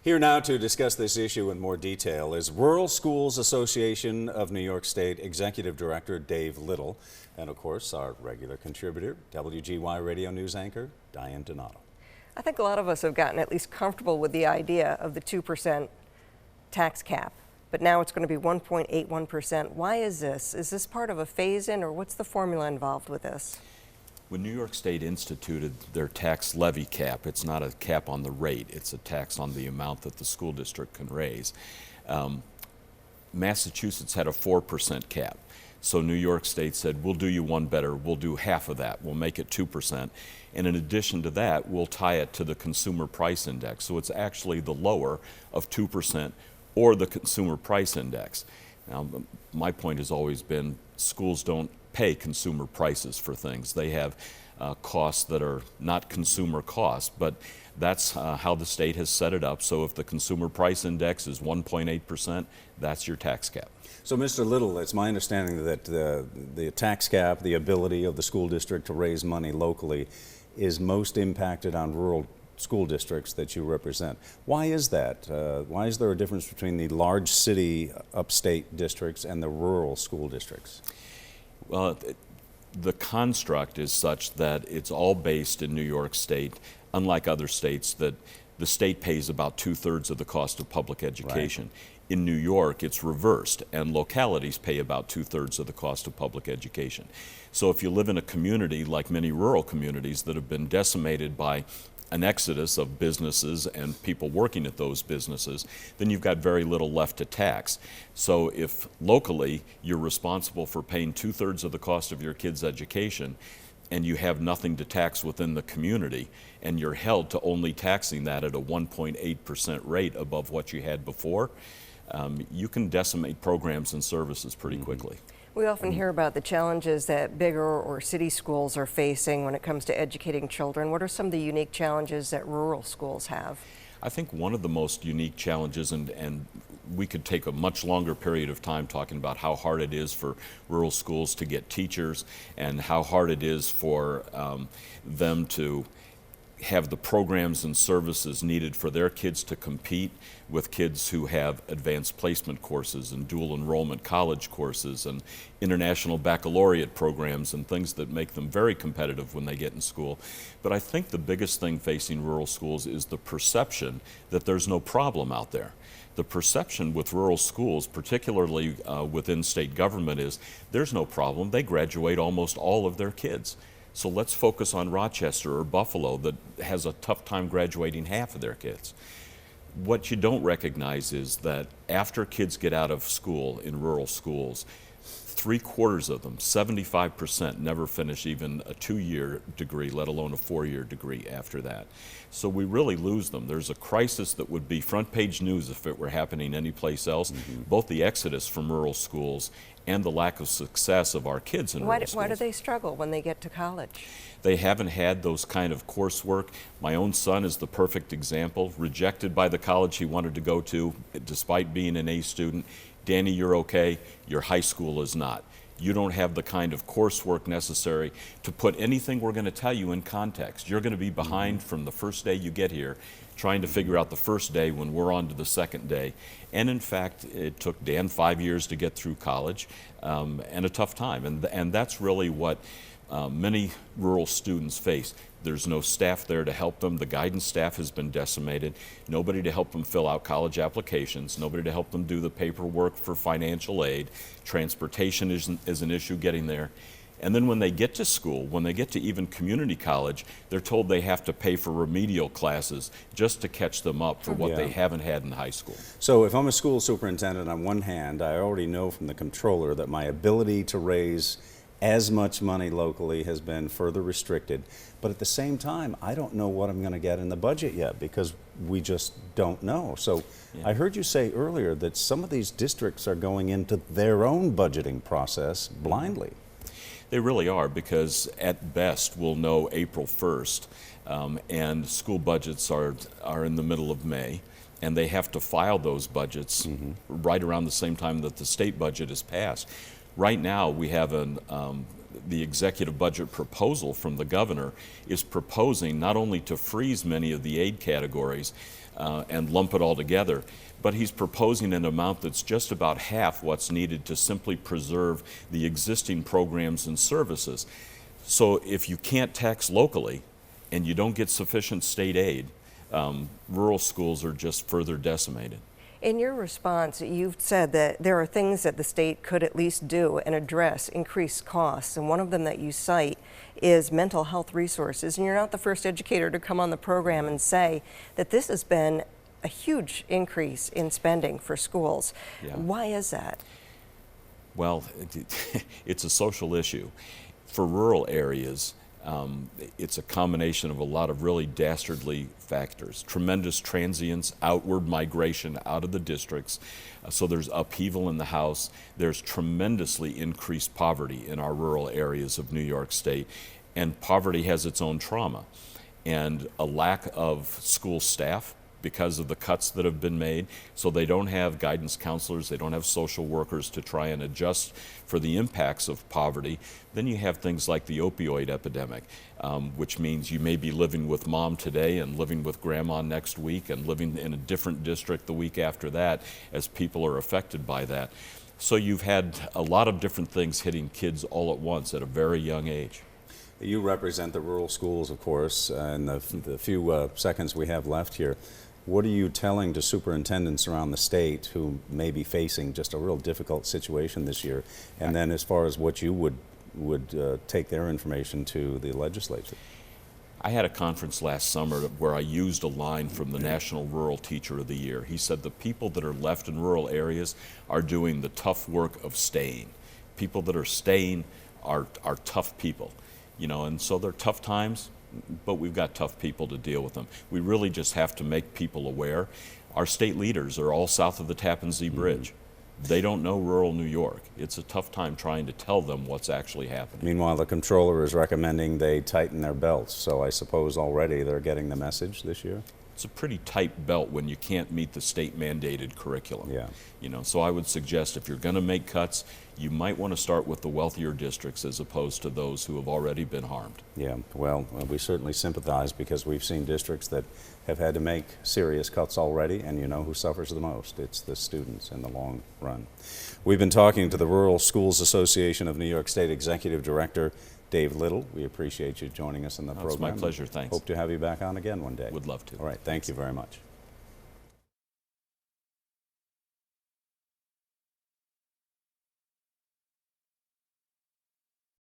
Here now to discuss this issue in more detail is Rural Schools Association of New York State Executive Director Dave Little, and of course our regular contributor, WGY Radio News anchor Diane Donato. I think a lot of us have gotten at least comfortable with the idea of the 2% tax cap, but now it's going to be 1.81%. Why is this? Is this part of a phase-in, or what's the formula involved with this? When New York State instituted their tax levy cap, it's not a cap on the rate, it's a tax on the amount that the school district can raise. Massachusetts had a 4% cap. So New York State said, we'll do you one better, we'll do half of that, we'll make it 2%. And in addition to that, we'll tie it to the consumer price index. So it's actually the lower of 2% or the consumer price index. Now, my point has always been schools don't pay consumer prices for things. They have costs that are not consumer costs, but that's how the state has set it up. So if the consumer price index is 1.8%, that's your tax cap. So, Mr. Little, it's my understanding that the tax cap, the ability of the school district to raise money locally, is most impacted on rural school districts that you represent. Why is that? Why is there a difference between the large city upstate districts and the rural school districts? Well, the construct is such that it's all based in New York State, unlike other states, that the state pays about 2/3 of the cost of public education. Right. In New York, it's reversed, and localities pay about 2/3 of the cost of public education. So if you live in a community like many rural communities that have been decimated by an exodus of businesses and people working at those businesses, then you've got very little left to tax. So if locally you're responsible for paying 2/3 of the cost of your kid's education and you have nothing to tax within the community and you're held to only taxing that at a 1.8% rate above what you had before, you can decimate programs and services pretty quickly. We often hear about the challenges that bigger or city schools are facing when it comes to educating children. What are some of the unique challenges that rural schools have? I think one of the most unique challenges, and we could take a much longer period of time talking about how hard it is for rural schools to get teachers and how hard it is for them to have the programs and services needed for their kids to compete with kids who have advanced placement courses and dual enrollment college courses and international baccalaureate programs and things that make them very competitive when they get in school. But I think the biggest thing facing rural schools is the perception that there's no problem out there. The perception with rural schools, particularly within state government, is there's no problem. They graduate almost all of their kids. So let's focus on Rochester or Buffalo that has a tough time graduating half of their kids. What you don't recognize is that after kids get out of school in rural schools, 3/4 of them, 75%, never finish even a 2-year degree, let alone a 4-year degree after that. So we really lose them. There's a crisis that would be front page news if it were happening anyplace else. Both the exodus from rural schools and the lack of success of our kids in rural schools. Why do they struggle when they get to college? They haven't had those kind of coursework. My own son is the perfect example, rejected by the college he wanted to go to despite being an A student. Danny, you're okay, your high school is not. You don't have the kind of coursework necessary to put anything we're going to tell you in context. You're going to be behind from the first day you get here, trying to figure out the first day when we're on to the second day. And in fact, it took Dan 5 years to get through college and a tough time. And that's really what many rural students face. There's no staff there to help them. The guidance staff has been decimated. Nobody to help them fill out college applications. Nobody to help them do the paperwork for financial aid. Transportation is an issue getting there. And then when they get to school, when they get to even community college, they're told they have to pay for remedial classes just to catch them up for what they haven't had in high school. So if I'm a school superintendent, on one hand, I already know from the comptroller that my ability to raise as much money locally has been further restricted. But at the same time, I don't know what I'm going to get in the budget yet because we just don't know. So I heard you say earlier that some of these districts are going into their own budgeting process blindly. They really are, because at best we'll know April 1st and school budgets are in the middle of May, and they have to file those budgets right around the same time that the state budget is passed. Right now we have the executive budget proposal from the governor is proposing not only to freeze many of the aid categories and lump it all together, but he's proposing an amount that's just about half what's needed to simply preserve the existing programs and services. So if you can't tax locally and you don't get sufficient state aid, rural schools are just further decimated. In your response, you've said that there are things that the state could at least do and address increased costs, and one of them that you cite is mental health resources. And you're not the first educator to come on the program and say that this has been a huge increase in spending for schools. Yeah. Why is that? Well, it's a social issue. For rural areas, it's a combination of a lot of really dastardly factors. Tremendous transience, outward migration out of the districts, so there's upheaval in the house. There's tremendously increased poverty in our rural areas of New York State, and poverty has its own trauma. And a lack of school staff because of the cuts that have been made. So they don't have guidance counselors, they don't have social workers to try and adjust for the impacts of poverty. Then you have things like the opioid epidemic, which means you may be living with mom today and living with grandma next week and living in a different district the week after that as people are affected by that. So you've had a lot of different things hitting kids all at once at a very young age. You represent the rural schools, of course, in the few seconds we have left here. What are you telling to superintendents around the state who may be facing just a real difficult situation this year? And then as far as what you would take their information to the legislature? I had a conference last summer where I used a line from the National Rural Teacher of the Year. He said the people that are left in rural areas are doing the tough work of staying. People that are staying are tough people, you know, and so they're tough times, but we've got tough people to deal with them. We really just have to make people aware. Our state leaders are all south of the Tappan Zee Bridge. They don't know rural New York. It's a tough time trying to tell them what's actually happening. Meanwhile, the comptroller is recommending they tighten their belts, so I suppose already they're getting the message this year? It's a pretty tight belt when you can't meet the state mandated curriculum. Yeah. You know, so I would suggest if you're going to make cuts, you might want to start with the wealthier districts as opposed to those who have already been harmed. Yeah, well, we certainly sympathize because we've seen districts that have had to make serious cuts already, and you know who suffers the most? It's the students in the long run. We've been talking to the Rural Schools Association of New York State Executive Director Dave Little. We appreciate you joining us in the program. It's my pleasure, thanks. Hope to have you back on again one day. Would love to. All right, thank you very much.